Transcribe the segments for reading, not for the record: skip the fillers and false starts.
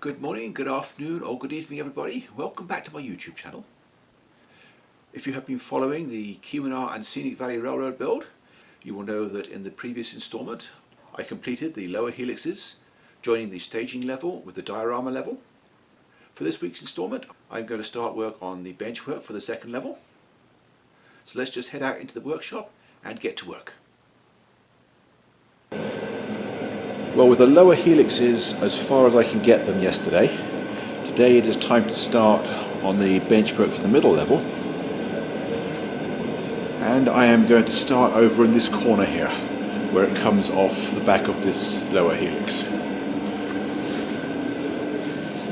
Good morning, good afternoon, or good evening, everybody. Welcome back to my YouTube channel. If you have been following the K&R and Scenic Valley Railroad build, you will know that in the previous installment I completed the lower helixes, joining the staging level with the diorama level. For this week's installment, I'm going to start work on the benchwork for the second level. So let's just head out into the workshop and get to work. Well, with the lower helixes as far as I can get them yesterday, today it is time to start on the benchwork for the middle level. And I am going to start over in this corner here, where it comes off the back of this lower helix.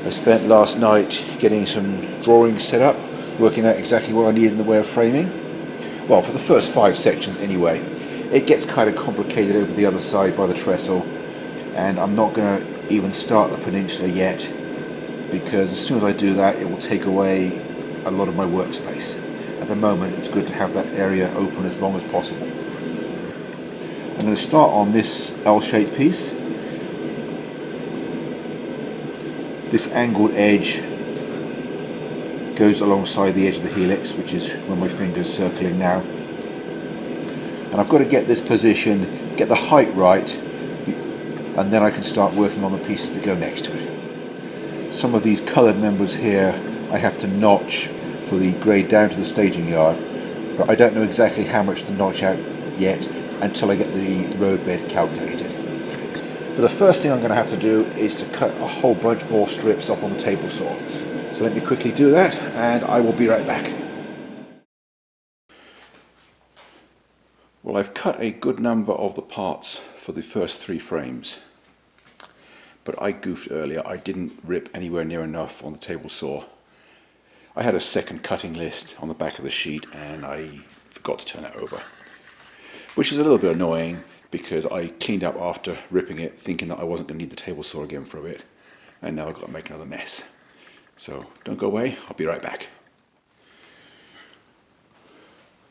I spent last night getting some drawings set up, working out exactly what I needed in the way of framing. Well, for the first 5 sections anyway. It gets kind of complicated over the other side by the trestle, and I'm not going to even start the peninsula yet, because as soon as I do that it will take away a lot of my workspace. At the moment it's good to have that area open as long as possible. I'm going to start on this L-shaped piece. This angled edge goes alongside the edge of the helix, which is where my finger's circling now. And I've got to get this position, get the height right, and then I can start working on the pieces that go next to it. Some of these coloured members here I have to notch for the grade down to the staging yard, but I don't know exactly how much to notch out yet until I get the roadbed calculated. But the first thing I'm going to have to do is to cut a whole bunch more strips up on the table saw. So let me quickly do that and I will be right back. Well, I've cut a good number of the parts for the first 3 frames, but I goofed earlier. I didn't rip anywhere near enough on the table saw. I had a second cutting list on the back of the sheet and I forgot to turn it over, which is a little bit annoying because I cleaned up after ripping it thinking that I wasn't going to need the table saw again for a bit, and now I've got to make another mess. So don't go away, I'll be right back.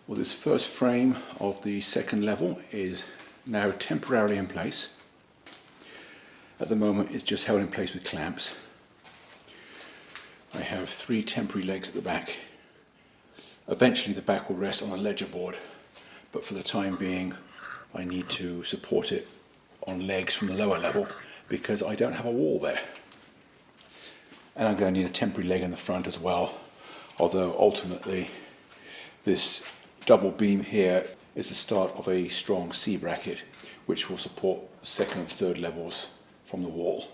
Well, this first frame of the second level is now temporarily in place. At the moment it's just held in place with clamps. I have 3 temporary legs at the back. Eventually the back will rest on a ledger board, but for the time being I need to support it on legs from the lower level because I don't have a wall there. And I'm going to need a temporary leg in the front as well, although ultimately this double beam here is the start of a strong C bracket which will support the second and third levels from the wall.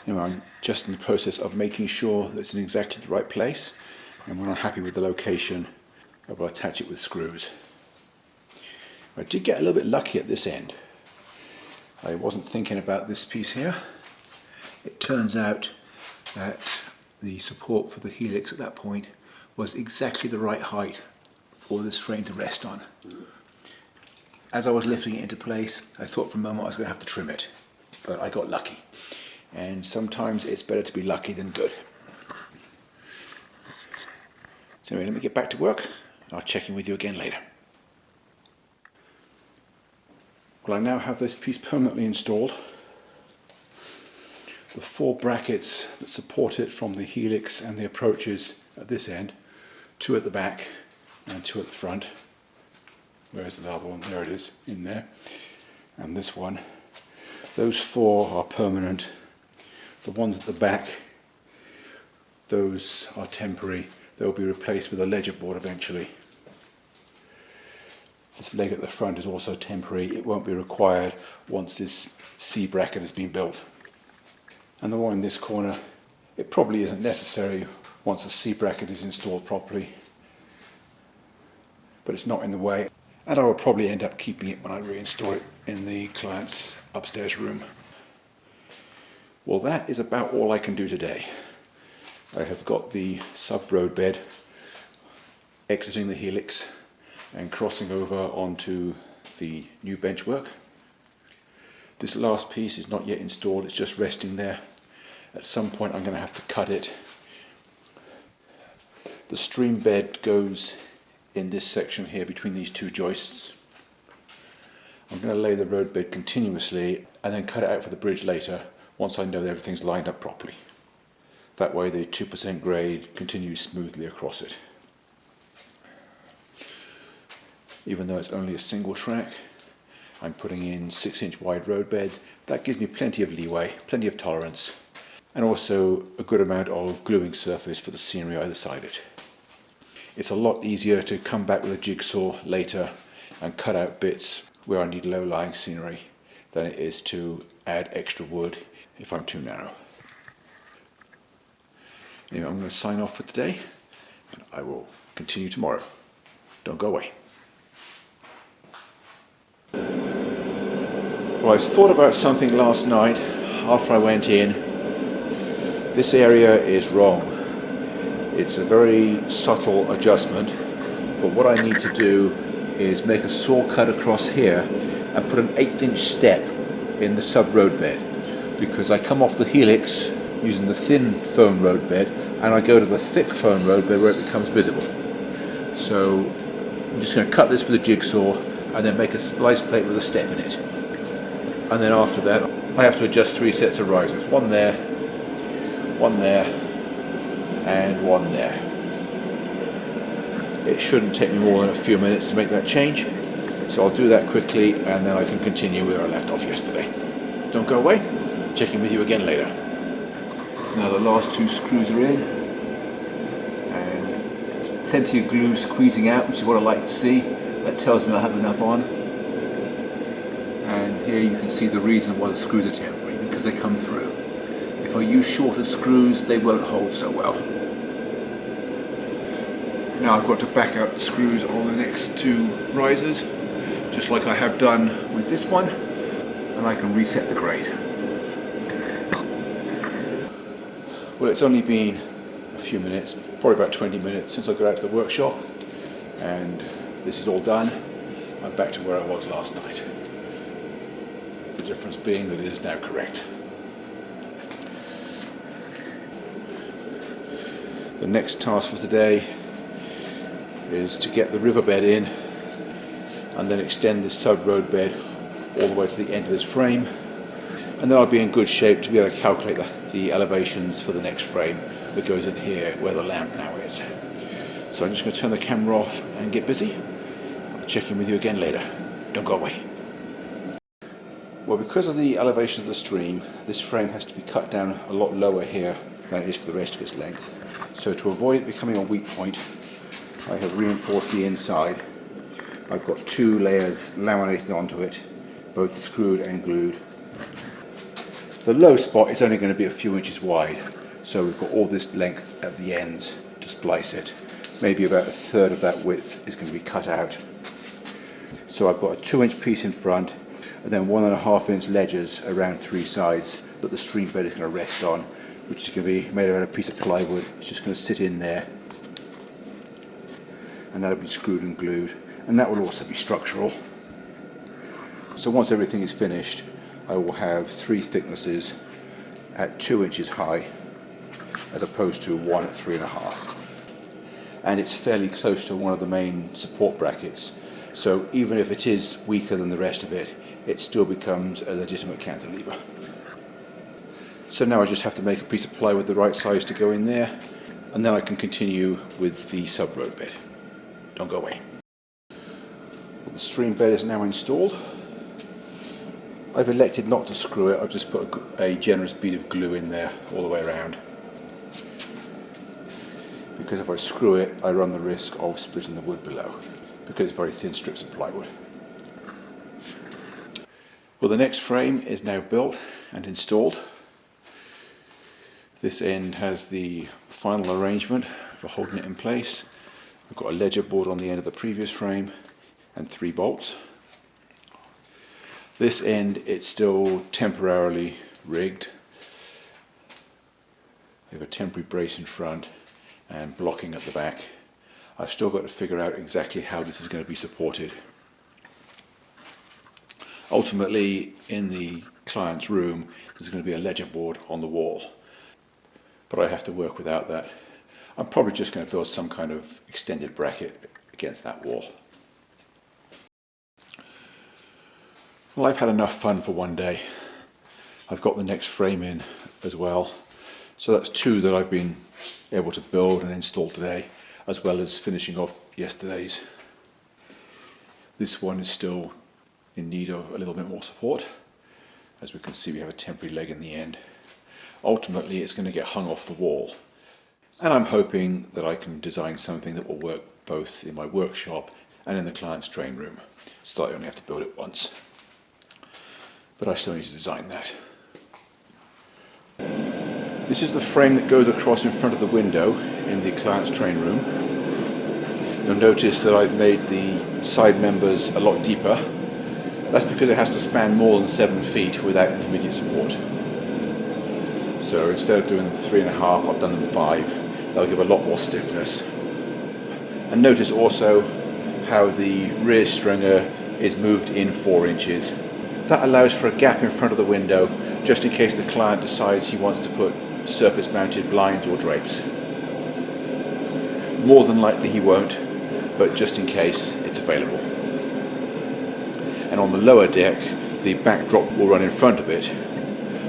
Anyway, I'm just in the process of making sure that it's in exactly the right place, and when I'm happy with the location I will attach it with screws. I did get a little bit lucky at this end. I wasn't thinking about this piece here. It turns out that the support for the helix at that point was exactly the right height for this frame to rest on. As I was lifting it into place, I thought for a moment I was going to have to trim it, but I got lucky. And sometimes it's better to be lucky than good. So anyway, let me get back to work. I'll check in with you again later. Well, I now have this piece permanently installed. The 4 brackets that support it from the helix and the approaches at this end, 2 at the back and 2 at the front. Where's the other one? There it is, in there. And this one. Those 4 are permanent. The ones at the back, those are temporary. They'll be replaced with a ledger board eventually. This leg at the front is also temporary. It won't be required once this C bracket has been built. And the one in this corner, it probably isn't necessary once the C bracket is installed properly, but it's not in the way, and I will probably end up keeping it when I reinstall it in the client's upstairs room. Well, that is about all I can do today. I have got the sub-roadbed exiting the helix and crossing over onto the new benchwork. This last piece is not yet installed, it's just resting there. At some point I'm going to have to cut it. The stream bed goes in this section here between these 2 joists. I'm going to lay the roadbed continuously and then cut it out for the bridge later once I know that everything's lined up properly. That way the 2% grade continues smoothly across it. Even though it's only a single track, I'm putting in 6-inch wide roadbeds. That gives me plenty of leeway, plenty of tolerance, and also a good amount of gluing surface for the scenery either side it. It's a lot easier to come back with a jigsaw later and cut out bits where I need low-lying scenery than it is to add extra wood if I'm too narrow. Anyway, I'm going to sign off for today, and I will continue tomorrow. Don't go away. Well, I thought about something last night after I went in. This area is wrong. It's a very subtle adjustment, but what I need to do is make a saw cut across here and put an 1/8-inch step in the sub-roadbed, because I come off the helix using the thin foam roadbed and I go to the thick foam roadbed where it becomes visible. So I'm just going to cut this with a jigsaw and then make a splice plate with a step in it. And then after that I have to adjust 3 sets of risers. One there, and one there. It shouldn't take me more than a few minutes to make that change, so I'll do that quickly and then I can continue where I left off yesterday. Don't go away, check in with you again later. Now the last 2 screws are in, and there's plenty of glue squeezing out, which is what I like to see. That tells me I have enough on. And here you can see the reason why the screws are temporary, because they come through. If I use shorter screws, they won't hold so well. Now I've got to back out the screws on the next 2 risers, just like I have done with this one, and I can reset the grade. Well, it's only been a few minutes, probably about 20 minutes since I got out to the workshop, and this is all done. I'm back to where I was last night. The difference being that it is now correct. The next task for today is to get the riverbed in and then extend this sub-roadbed all the way to the end of this frame, and then I'll be in good shape to be able to calculate the elevations for the next frame that goes in here where the lamp now is. So I'm just going to turn the camera off and get busy. I'll check in with you again later. Don't go away. Well, because of the elevation of the stream, this frame has to be cut down a lot lower here than it is for the rest of its length. So to avoid it becoming a weak point, I have reinforced the inside. I've got 2 layers laminated onto it, both screwed and glued. The low spot is only going to be a few inches wide, so we've got all this length at the ends to splice it. Maybe about 1/3 of that width is going to be cut out. So I've got a 2-inch piece in front, and then 1.5-inch ledges around 3 sides that the stream bed is going to rest on, which is going to be made out of a piece of plywood. It's just going to sit in there, and that'll be screwed and glued, and that will also be structural. So once everything is finished, I will have 3 thicknesses at 2 inches high as opposed to 1 at 3.5, and it's fairly close to one of the main support brackets, so even if it is weaker than the rest of it, it still becomes a legitimate cantilever. So now I just have to make a piece of plywood the right size to go in there, and then I can continue with the sub-roadbed. Don't go away. Well, the stream bed is now installed. I've elected not to screw it. I've just put a generous bead of glue in there all the way around, because if I screw it I run the risk of splitting the wood below, because it's very thin strips of plywood. Well, the next frame is now built and installed. This end has the final arrangement for holding it in place. I've got a ledger board on the end of the previous frame and 3 bolts. This end, it's still temporarily rigged. I have a temporary brace in front and blocking at the back. I've still got to figure out exactly how this is going to be supported. Ultimately, in the client's room, there's going to be a ledger board on the wall, but I have to work without that. I'm probably just going to build some kind of extended bracket against that wall. Well, I've had enough fun for one day. I've got the next frame in as well. So that's two that I've been able to build and install today, as well as finishing off yesterday's. This one is still in need of a little bit more support. As we can see, we have a temporary leg in the end. Ultimately, it's going to get hung off the wall. And I'm hoping that I can design something that will work both in my workshop and in the client's train room, so that I only have to build it once. But I still need to design that. This is the frame that goes across in front of the window in the client's train room. You'll notice that I've made the side members a lot deeper. That's because it has to span more than 7 feet without intermediate support. So instead of doing them 3.5, I've done them 5. That'll give a lot more stiffness. And notice also how the rear stringer is moved in 4 inches. That allows for a gap in front of the window, just in case the client decides he wants to put surface mounted blinds or drapes. More than likely he won't, but just in case, it's available. And on the lower deck, the backdrop will run in front of it.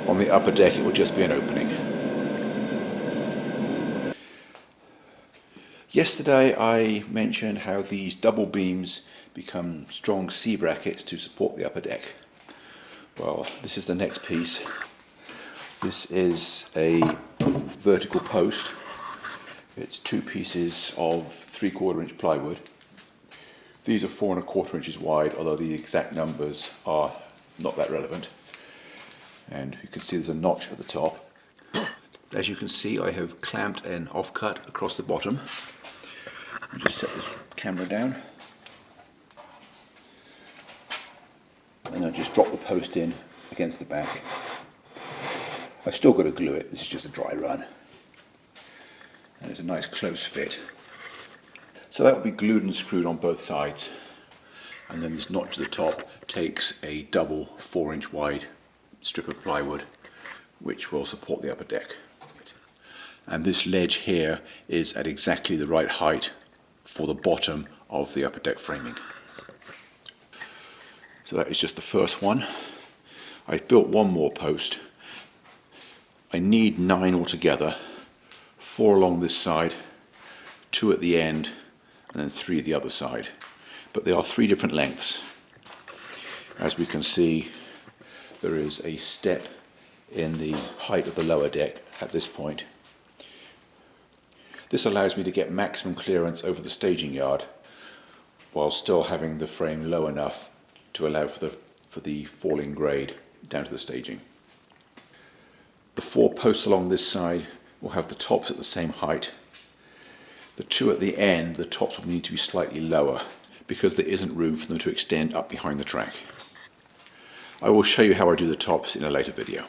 On the upper deck, it will just be an opening. Yesterday I mentioned how these double beams become strong C-brackets to support the upper deck. Well, this is the next piece. This is a vertical post. It's 2 pieces of 3/4 inch plywood. These are 4¼ inches wide, although the exact numbers are not that relevant. And you can see there's a notch at the top. As you can see, I have clamped an offcut across the bottom. I'll just set this camera down. And I'll just drop the post in against the back. I've still got to glue it, this is just a dry run. And it's a nice close fit. So that will be glued and screwed on both sides. And then this notch at the top takes a double 4-inch wide strip of plywood, which will support the upper deck. And this ledge here is at exactly the right height for the bottom of the upper deck framing. So that is just the first one. I've built one more post. I need 9 altogether, 4 along this side, 2 at the end, and then 3 at the other side. But they are 3 different lengths. As we can see, there is a step in the height of the lower deck at this point. This allows me to get maximum clearance over the staging yard while still having the frame low enough to allow for the falling grade down to the staging. The 4 posts along this side will have the tops at the same height. The 2 at the end, the tops will need to be slightly lower because there isn't room for them to extend up behind the track. I will show you how I do the tops in a later video.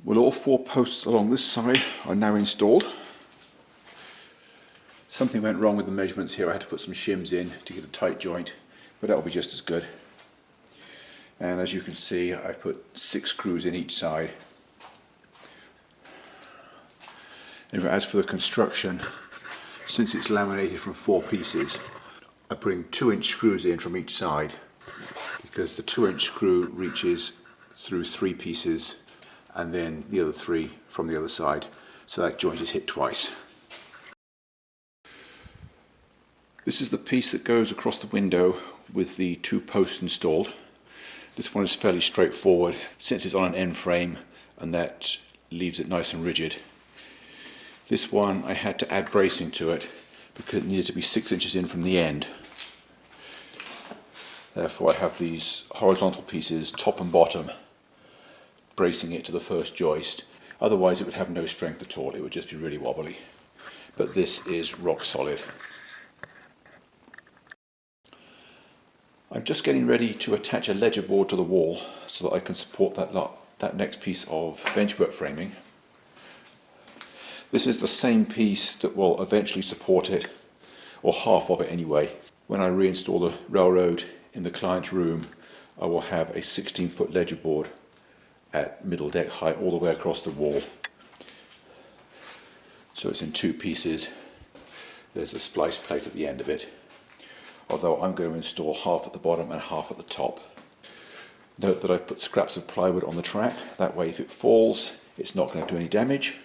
Well, all 4 posts along this side are now installed. Something went wrong with the measurements here. I had to put some shims in to get a tight joint, but that will be just as good. And as you can see, I put 6 screws in each side. Anyway, as for the construction, since it's laminated from 4 pieces, I'm putting 2-inch screws in from each side because the 2-inch screw reaches through 3 pieces and then the other 3 from the other side, so that joint is hit twice. This is the piece that goes across the window with the 2 posts installed. This one is fairly straightforward since it's on an end frame, and that leaves it nice and rigid. This one I had to add bracing to it because it needed to be 6 inches in from the end. Therefore I have these horizontal pieces, top and bottom, bracing it to the first joist. Otherwise it would have no strength at all, it would just be really wobbly. But this is rock solid. I'm just getting ready to attach a ledger board to the wall so that I can support that next piece of benchwork framing. This is the same piece that will eventually support it, or half of it anyway. When I reinstall the railroad in the client's room, I will have a 16-foot ledger board at middle deck height all the way across the wall. So it's in 2 pieces. There's a splice plate at the end of it. although I'm going to install half at the bottom and half at the top. Note that I've put scraps of plywood on the track, that way if it falls it's not going to do any damage.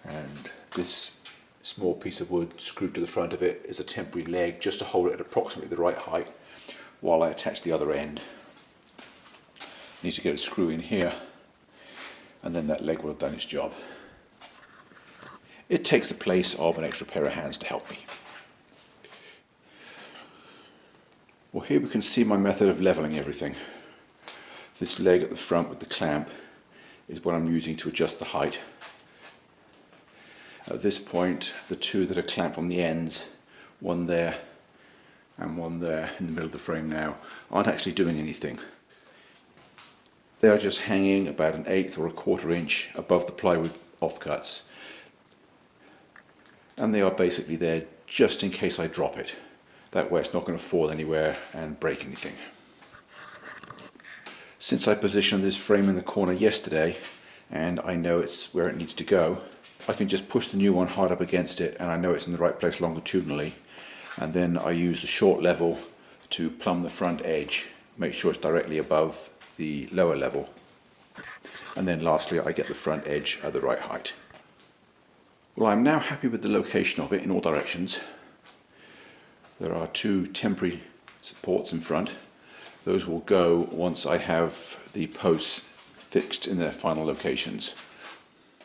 And this small piece of wood screwed to the front of it is a temporary leg just to hold it at approximately the right height while I attach the other end. I need to get a screw in here and then that leg will have done its job. It takes the place of an extra pair of hands to help me. Well, here we can see my method of leveling everything. This leg at the front with the clamp is what I'm using to adjust the height. At this point, the two that are clamped on the ends, one there and one there in the middle of the frame now, aren't actually doing anything. They are just hanging about 1/8 or 1/4 inch above the plywood offcuts, and they are basically there just in case I drop it. That way it's not going to fall anywhere and break anything. Since I positioned this frame in the corner yesterday and I know it's where it needs to go, I can just push the new one hard up against it and I know it's in the right place longitudinally, and then I use the short level to plumb the front edge, make sure it's directly above the lower level, and then lastly I get the front edge at the right height. Well, I'm now happy with the location of it in all directions. There are two temporary supports in front. Those will go once I have the posts fixed in their final locations.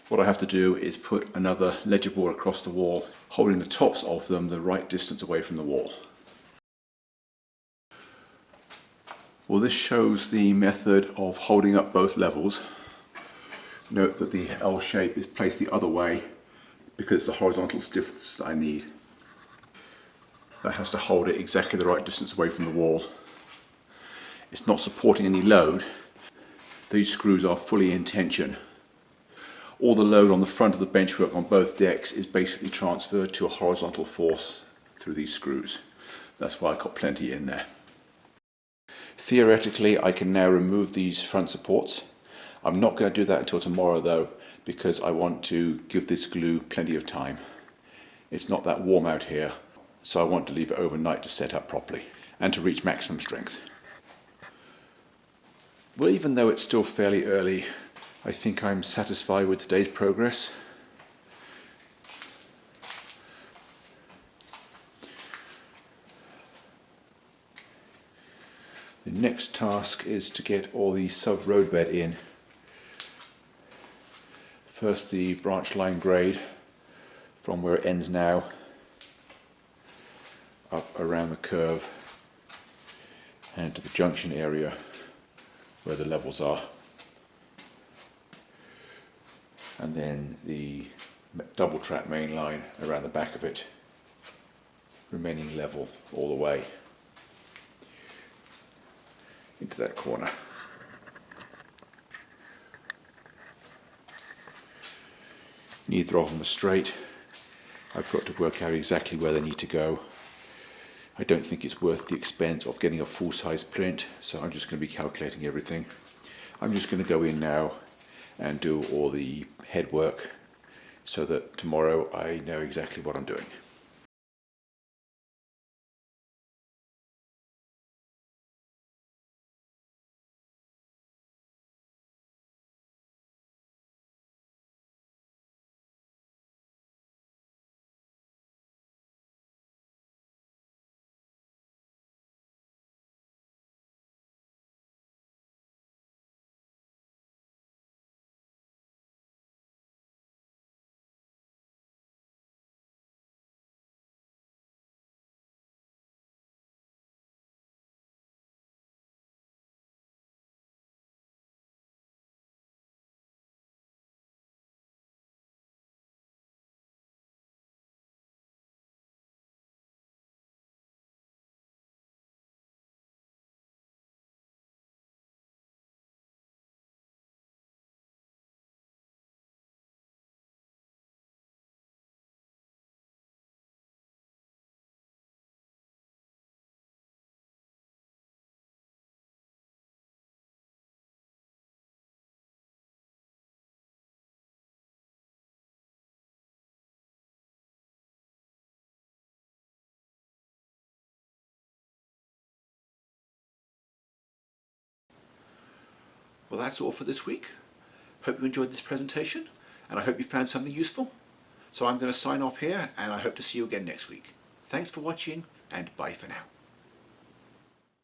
What I have to do is put another ledger board across the wall, holding the tops of them the right distance away from the wall. Well, this shows the method of holding up both levels. Note that the L shape is placed the other way because it's the horizontal stiffness that I need. That has to hold it exactly the right distance away from the wall. It's not supporting any load. These screws are fully in tension. All the load on the front of the benchwork on both decks is basically transferred to a horizontal force through these screws. That's why I've got plenty in there. Theoretically, I can now remove these front supports. I'm not going to do that until tomorrow though, because I want to give this glue plenty of time. It's not that warm out here, so I want to leave it overnight to set up properly and to reach maximum strength. Well, even though it's still fairly early, I think I'm satisfied with today's progress. The next task is to get all the sub-roadbed in. First the branch line grade from where it ends now up around the curve and to the junction area where the levels are, and then the double track main line around the back of it, remaining level all the way into that corner. Neither of them are straight. I've got to work out exactly where they need to go. I don't think it's worth the expense of getting a full-size print, so I'm just going to be calculating everything. I'm just going to go in now and do all the head work so that tomorrow I know exactly what I'm doing. Well, that's all for this week. Hope you enjoyed this presentation, and I hope you found something useful. So I'm going to sign off here, and I hope to see you again next week. Thanks for watching, and bye for now.